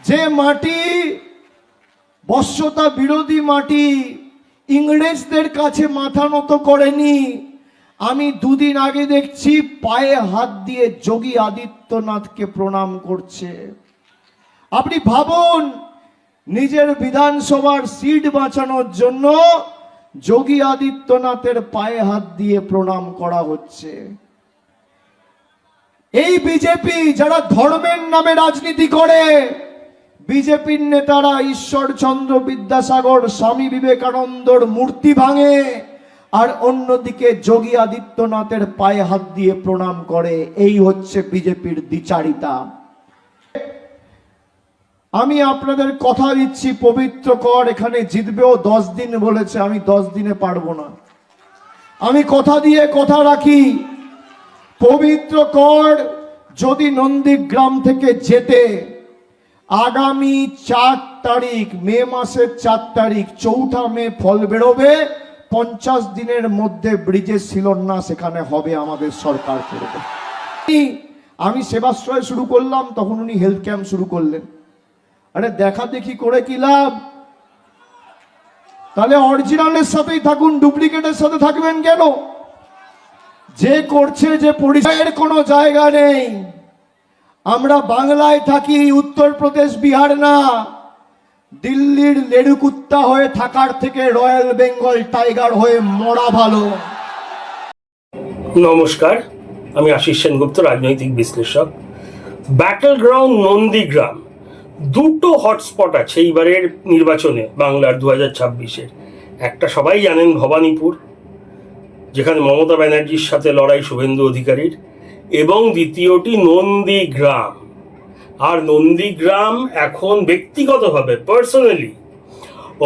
যে মাটি বশ্যতা বিরোধী মাটি ইংরেজদের কাছে মাথা নত করেনি। আমি দুদিন আগে দেখছি পায়ে হাত দিয়ে যোগী আদিত্যনাথকে প্রণাম করছে। আপনি ভাবুন, নিজের বিধানসভার সিট বাঁচানোর জন্য যোগী আদিত্যনাথের পায়ে হাত দিয়ে প্রণাম করা হচ্ছে। এই বিজেপি যারা ধর্মের নামে রাজনীতি করে, বিজেপির নেতারা ঈশ্বরচন্দ্র বিদ্যাসাগর স্বামী বিবেকানন্দর মূর্তি ভাঙে, আর অন্যদিকে যোগী আদিত্যনাথের পায়ে হাত দিয়ে প্রণাম করে। এই হচ্ছে বিজেপির দ্বিচারিতা। আমি আপনাদের কথা দিচ্ছি, পবিত্র কর এখানে জিতবেও 10 দিন বলেছে, আমি 10 দিনে পারবো না। আমি কথা দিয়ে কথা রাখি, পবিত্র কর যদি নন্দীগ্রাম থেকে জেতে, আগামী 4 তারিখ, মে মাসের 4 তারিখ, 4 মে ফল বেরোবে। 50 দিনের মধ্যে ব্রিজের শিলান্যাস এখানে হবে, আমাদের সরকার করবে। আমি সেবাশ্রয় শুরু করলাম, তখন উনি হেলথ ক্যাম্প শুরু করলেন। আরে দেখা দেখি করে কি লাভ? তাহলে অরিজিনালের সাথেই থাকুন, ডুপ্লিকেটের সাথে থাকবেন কেন? যে করছে, যে পরিচয়ের কোনো জায়গা নেই। আমরা বাংলায় থাকি, উত্তরপ্রদেশ বিহার না। দিল্লির লেডুকুত্তা হয়ে থাকার থেকে রয়্যাল বেঙ্গল টাইগার হয়ে মরা ভালো। নমস্কার, আমি আশিস সেনগুপ্ত, রাজনৈতিক বিশ্লেষক। ব্যাটল গ্রাউন্ড নন্দীগ্রাম, দুটো হটস্পট আছে এইবারের নির্বাচনে বাংলার 2026-এর। একটা সবাই জানেন, ভবানীপুর, যেখানে মমতা ব্যানার্জির সাথে লড়াই শুভেন্দু অধিকারীর, এবং দ্বিতীয়টি নন্দীগ্রাম। আর নন্দীগ্রাম এখন ব্যক্তিগতভাবে, পার্সোনালি,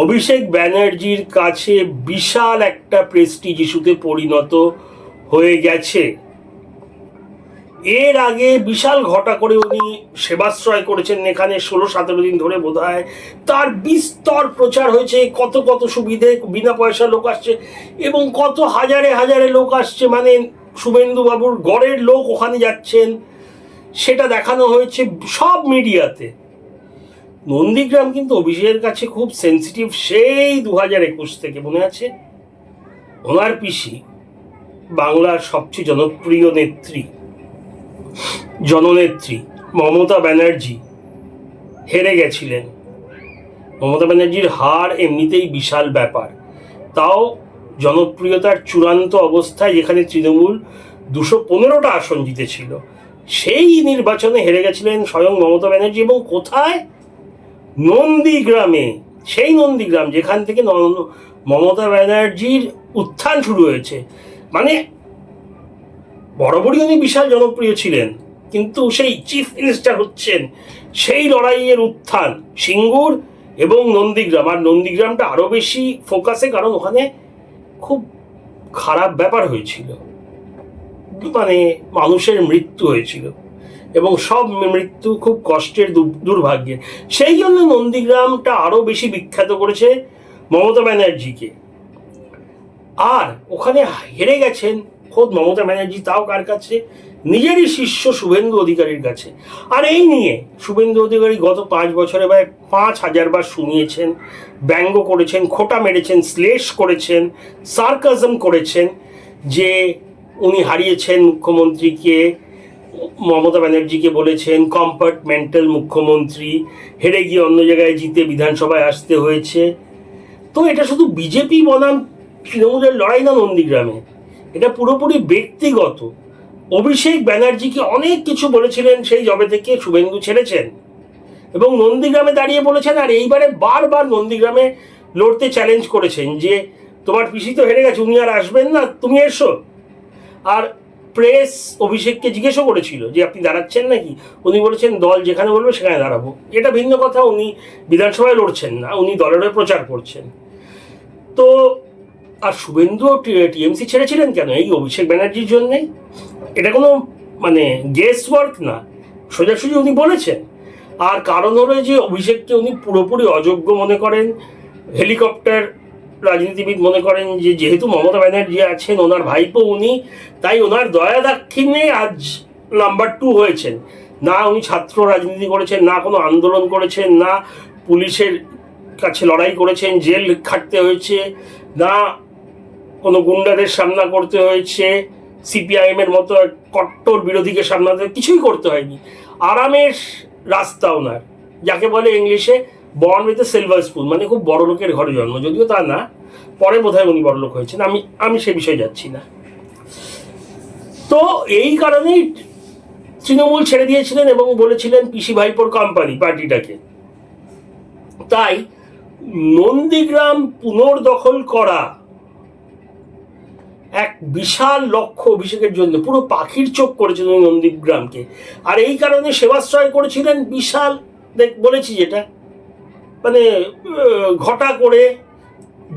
অভিষেক ব্যানার্জির কাছে বিশাল একটা প্রেস্টিজ ইস্যুতে পরিণত হয়ে গেছে। এর আগে বিশাল ঘটা করে উনি সেবাশ্রয় করেছেন এখানে 16-17 দিন ধরে বোধহয়। তার বিস্তর প্রচার হয়েছে, কত কত সুবিধে, বিনা পয়সা লোক আসছে এবং কত হাজারে হাজারে লোক আসছে, মানে শুভেন্দু বাবুর গড়ের লোক ওখানে যাচ্ছেন, সেটা দেখানো হয়েছে সব মিডিয়াতে। নন্দীগ্রাম কিন্তু অভিষেকের কাছে খুব সেন্সিটিভ, সেই 2021 থেকে, মনে আছে? ওনার পিসি, বাংলার সবচেয়ে জনপ্রিয় নেত্রী, জননেত্রী মমতা ব্যানার্জি হেরে গেছিলেন। মমতা ব্যানার্জির হার এমনিতেই বিশাল ব্যাপার, তাও জনপ্রিয়তার চূড়ান্ত অবস্থায়, যেখানে তৃণমূল 215টা আসন জিতেছিল, সেই নির্বাচনে হেরে গেছিলেন স্বয়ং মমতা ব্যানার্জি। এবং কোথায়? নন্দীগ্রামে। সেই নন্দীগ্রাম যেখান থেকে মমতা ব্যানার্জির উত্থান শুরু হয়েছে। মানে বরাবরই উনি বিশাল জনপ্রিয় ছিলেন, কিন্তু সেই চিফ মিনিস্টার হচ্ছেন, সেই লড়াইয়ের উত্থান সিঙ্গুর এবং নন্দীগ্রাম। আর নন্দীগ্রামটা আরও বেশি ফোকাসে, কারণ ওখানে খুব খারাপ ব্যাপার হয়েছিল, মানে মানুষের মৃত্যু হয়েছিল এবং সব মৃত্যু খুব কষ্টের, দুর্ভাগ্যের। সেই জন্য নন্দীগ্রামটা আরও বেশি বিখ্যাত করেছে মমতা ব্যানার্জিকে। আর ওখানে হেরে গেছেন খোদ মমতা ব্যানার্জি, তাও কার কাছে? নিজেরই শিষ্য শুভেন্দু অধিকারীর কাছে। আর এই নিয়ে শুভেন্দু অধিকারী গত 5 বছরে প্রায় 5000 বার শুনিয়েছেন, ব্যঙ্গ করেছেন, খোঁটা মেরেছেন, শ্লেষ করেছেন, সার্কাজম করেছেন যে উনি হারিয়েছেন মুখ্যমন্ত্রীকে। মমতা ব্যানার্জিকে বলেছেন কম্পার্টমেন্টাল মুখ্যমন্ত্রী, হেরে গিয়ে অন্য জায়গায় জিতে বিধানসভায় আসতে হয়েছে। তো এটা শুধু বিজেপি বনাম তৃণমূলের লড়াই না নন্দীগ্রামে, এটা পুরোপুরি ব্যক্তিগত। অভিষেক ব্যানার্জিকে অনেক কিছু বলেছিলেন সেই জবে থেকে শুভেন্দু ছেড়েছেন, এবং নন্দীগ্রামে দাঁড়িয়ে বলেছেন। আর এইবারে বারবার নন্দীগ্রামে লড়তে চ্যালেঞ্জ করেছেন যে তোমার পিসি তো হেরে গেছে, উনি আর আসবেন না, তুমি এসো। আর প্রেস অভিষেককে জিজ্ঞেসও করেছিল যে আপনি দাঁড়াচ্ছেন নাকি, উনি বলেছেন দল যেখানে বলবে সেখানে দাঁড়াবো। এটা ভিন্ন কথা, উনি বিধানসভায় লড়ছেন না, উনি দলের হয়ে প্রচার করছেন। তো আর শুভেন্দুও টিএমসি ছেড়েছিলেন কেন? এই অভিষেক ব্যানার্জির জন্যে। এটা কোনো মানে গেস ওয়ার্ক না, সোজাসুজি উনি বলেছেন। আর কারণ হলো যে অভিষেককে উনি পুরোপুরি অযোগ্য মনে করেন, হেলিকপ্টার রাজনীতিবিদ মনে করেন, যে যেহেতু মমতা ব্যানার্জি আছেন, ওনার ভাইপো উনি, তাই ওনার দয়া দাক্ষিণ্যে আজ নাম্বার 2 হয়েছেন। না উনি ছাত্র রাজনীতি করেছেন, না কোনো আন্দোলন করেছেন, না পুলিশের কাছে লড়াই করেছেন, জেল খাটতে হয়েছে, না কোনো গুন্ডাদের সামনা করতে হয়েছে, সিপিআইএমের মতো কট্টর বিরোধীকে সামলাতে, কিছুই করতে হয়নি। আরামের রাস্তা ওনার, যাকে বলে ইংলিশে born with a silver spoon, মানে খুব বড় লোকের ঘরে জন্ম, যদিও তা না, পরে বোধহয় উনি বড় লোক হয়েছেন, আমি সে বিষয়ে যাচ্ছি না। তো এই কারণেই তৃণমূল ছেড়ে দিয়েছিলেন এবং বলেছিলেন পিসি ভাইপোর কোম্পানি পার্টিটাকে। তাই নন্দীগ্রাম পুনর্দখল করা এক বিশাল লক্ষ্য অভিষেকের জন্য, পুরো পাখির চোখ করেছেন ওই নন্দীগ্রামকে। আর এই কারণে সেবাশ্রয় করেছিলেন বিশাল, বলেছি যেটা, মানে ঘটা করে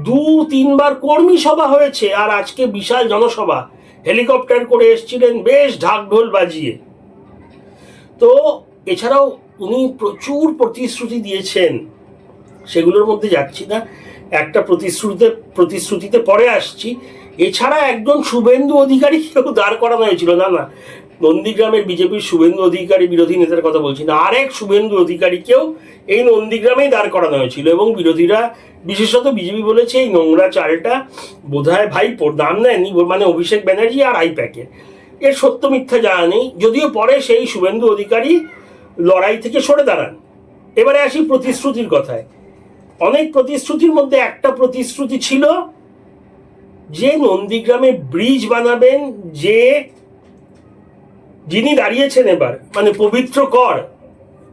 2-3 বার কর্মী সভা হয়েছে, আর আজকে বিশাল জনসভা, হেলিকপ্টার করে এসেছিলেন বেশ ঢাকঢোল বাজিয়ে। তো এছাড়াও উনি প্রচুর প্রতিশ্রুতি দিয়েছেন, সেগুলোর মধ্যে যাচ্ছি না, একটা প্রতিশ্রুতিতে পরে আসছি। এছাড়া একজন শুভেন্দু অধিকারী কেউ দাঁড় করানো হয়েছিল, না নন্দীগ্রামের বিজেপির শুভেন্দু অধিকারী বিরোধী নেতার কথা বলছি না, আরেক শুভেন্দু অধিকারীকেও এই নন্দীগ্রামেই দাঁড় করানো হয়েছিল। এবং বিরোধীরা, বিশেষত বিজেপি বলেছে এই নোংরা চালটা বোধহয় ভাইপোর, নাম নেয়নি, মানে অভিষেক ব্যানার্জি আর আইপ্যাকের। এর সত্য মিথ্যা জানা নেই, যদিও পরে সেই শুভেন্দু অধিকারী লড়াই থেকে সরে দাঁড়ান। এবারে আসি প্রতিশ্রুতির কথায়। অনেক প্রতিশ্রুতির মধ্যে একটা প্রতিশ্রুতি ছিল যে নন্দীগ্রামে ব্রিজ বানাবেন, যিনি দাঁড়িয়েছেন এবার, মানে পবিত্র কর,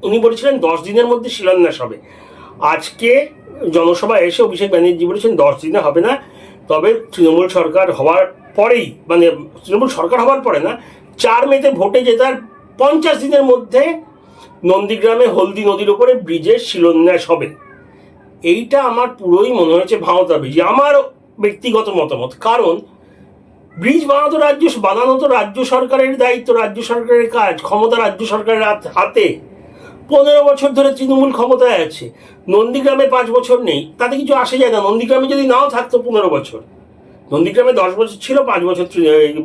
উনি বলেছিলেন 10 দিনের মধ্যে শিলান্যাস হবে। আজকে জনসভায় এসে অভিষেক ব্যানার্জি বলেছেন 10 দিনে হবে না, তবে তৃণমূল সরকার হওয়ার পরেই, মানে তৃণমূল সরকার হওয়ার পরে না, 4 মেতে ভোটে জেতার 50 দিনের মধ্যে নন্দীগ্রামে হলদি নদীর ওপরে ব্রিজের শিলান্যাস হবে। এইটা আমার পুরোই মনে হয়েছে ভাঁওতাবাজি, আমার ব্যক্তিগত মতামত। কারণ ব্রিজ বানানো তো রাজ্য সরকারের দায়িত্ব, রাজ্য সরকারের কাজ, ক্ষমতা রাজ্য সরকারের হাতে। 15 বছর ধরে তৃণমূল ক্ষমতায় আছে, নন্দীগ্রামে 5 বছর নেই, তাতে কিছু আসে যায় না। নন্দীগ্রামে যদি নাও থাকতো 15 বছর, নন্দীগ্রামে 10 বছর ছিল, 5 বছর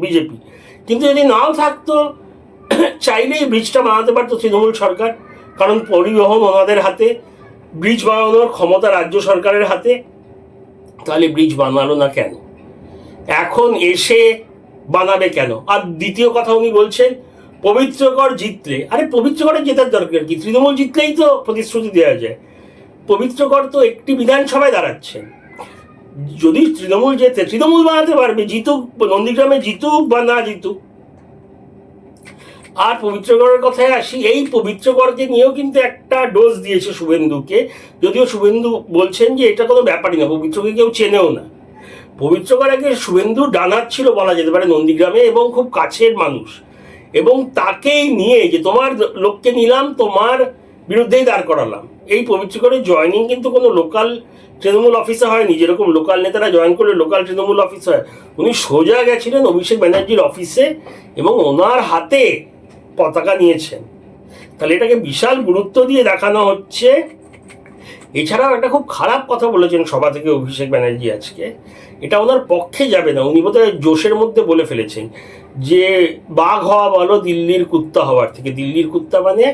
বিজেপি, কিন্তু যদি নাও থাকতো, চাইলেই ব্রিজটা বানাতে পারতো তৃণমূল সরকার, কারণ পরিবহন ওনাদের হাতে, ব্রিজ বানানোর ক্ষমতা রাজ্য সরকারের হাতে। তাহলে ব্রিজ বানালো না কেন? এখন এসে বানাবে কেন? আর দ্বিতীয় কথা উনি বলছেন পবিত্রগড় জিতলে, আরে পবিত্রগড়ে জেতার দরকার কি? তৃণমূল জিতলেই তো প্রতিশ্রুতি দেওয়া যায়। পবিত্রগড় তো একটি বিধানসভায় দাঁড়াচ্ছেন, যদি তৃণমূল জেতে, তৃণমূল বানাতে পারবে, জিতুক নন্দীগ্রামে, জিতুক বা না জিতুক। আর পবিত্রগড়ের কথায় আসি, এই পবিত্রগড়কে নিয়েও কিন্তু একটা ডোজ দিয়েছে শুভেন্দুকে, যদিও শুভেন্দু বলছেন যে এটা কোনো ব্যাপারই না, পবিত্রকে কেউ চেনেও না। পবিত্রগড় আগে শুভেন্দু ডানার ছিল বলা যেতে পারে নন্দীগ্রামে, এবং খুব কাছের মানুষ, এবং তাকেই নিয়ে যে তোমার লোককে নিলাম, তোমার বিরুদ্ধেই দাঁড় করালাম। এই পবিত্রগড়ের জয়নিং কিন্তু কোনো লোকাল তৃণমূল অফিসে হয়নি, যেরকম লোকাল নেতারা জয়েন করলে লোকাল তৃণমূল অফিস হয়। উনি সোজা গেছিলেন অভিষেক ব্যানার্জির অফিসে এবং ওনার হাতে পতাকা নিয়েছেন। তাহলে এটাকে বিশাল গুরুত্ব দিয়ে দেখানো হচ্ছে। এছাড়াও একটা খুব খারাপ কথা বলেছেন সভা থেকে অভিষেক ব্যানার্জি আজকে, এটা ওনার পক্ষে যাবে না, উনি বোধহয় জোশের মধ্যে বলে ফেলেছেন যে বাঘ হওয়া ভালো দিল্লির কুত্তা হওয়ার থেকে। দিল্লির কুত্তা মানে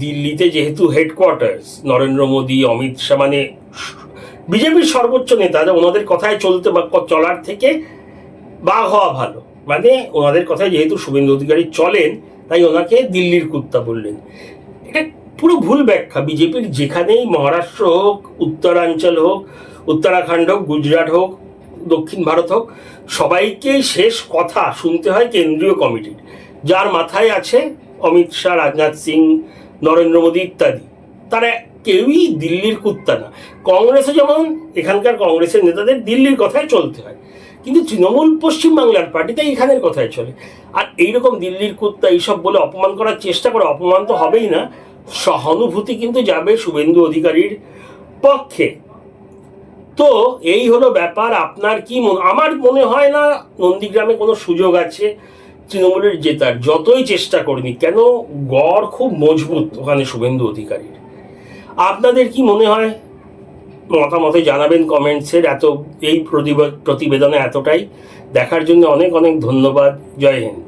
দিল্লিতে যেহেতু হেডকোয়ার্টার্স, নরেন্দ্র মোদী, অমিত শাহ, মানে বিজেপির সর্বোচ্চ নেতা, ওনাদের কথায় চলতে বা চলার থেকে বাঘ হওয়া ভালো, মানে ওনাদের কথায় যেহেতু শুভেন্দু অধিকারী চলেন, তাই ওনাকে দিল্লির কুত্তা বললেন। এটা পুরো ভুল ব্যাখ্যা। বিজেপির যেখানেই, মহারাষ্ট্র হোক, উত্তরাঞ্চল হোক, উত্তরাখণ্ড হোক, গুজরাট হোক, দক্ষিণ ভারত হোক, সবাইকেই শেষ কথা শুনতে হয় কেন্দ্রীয় কমিটির, যার মাথায় আছে অমিত শাহ, রাজনাথ সিং, নরেন্দ্র মোদী ইত্যাদি। তারা কেউই দিল্লির কুত্তা না। কংগ্রেসে যেমন এখানকার কংগ্রেসের নেতাদের দিল্লির কথায় চলতে হয়, কিন্তু তৃণমূল পশ্চিমবাংলার পার্টিতে এখানের কথায় চলে। আর এইরকম দিল্লির কুত্তা এইসব বলে অপমান করার চেষ্টা করে, অপমান তো হবেই না, সহানুভূতি কিন্তু যাবে শুভেন্দু অধিকারীর পক্ষে। তো এই হলো ব্যাপার। আপনার কি আমার মনে হয় না নন্দীগ্রামে কোনো সুযোগ আছে তৃণমূলের জেতার, যতই চেষ্টা করিনি কেন। গড় খুব মজবুত ওখানে শুভেন্দু অধিকারীর। আপনাদের কি মনে হয় মতামতে জানাবেন কমেন্টসের। এই প্রতিবেদনে এতটাই। দেখার জন্য অনেক অনেক ধন্যবাদ। জয় হিন্দ।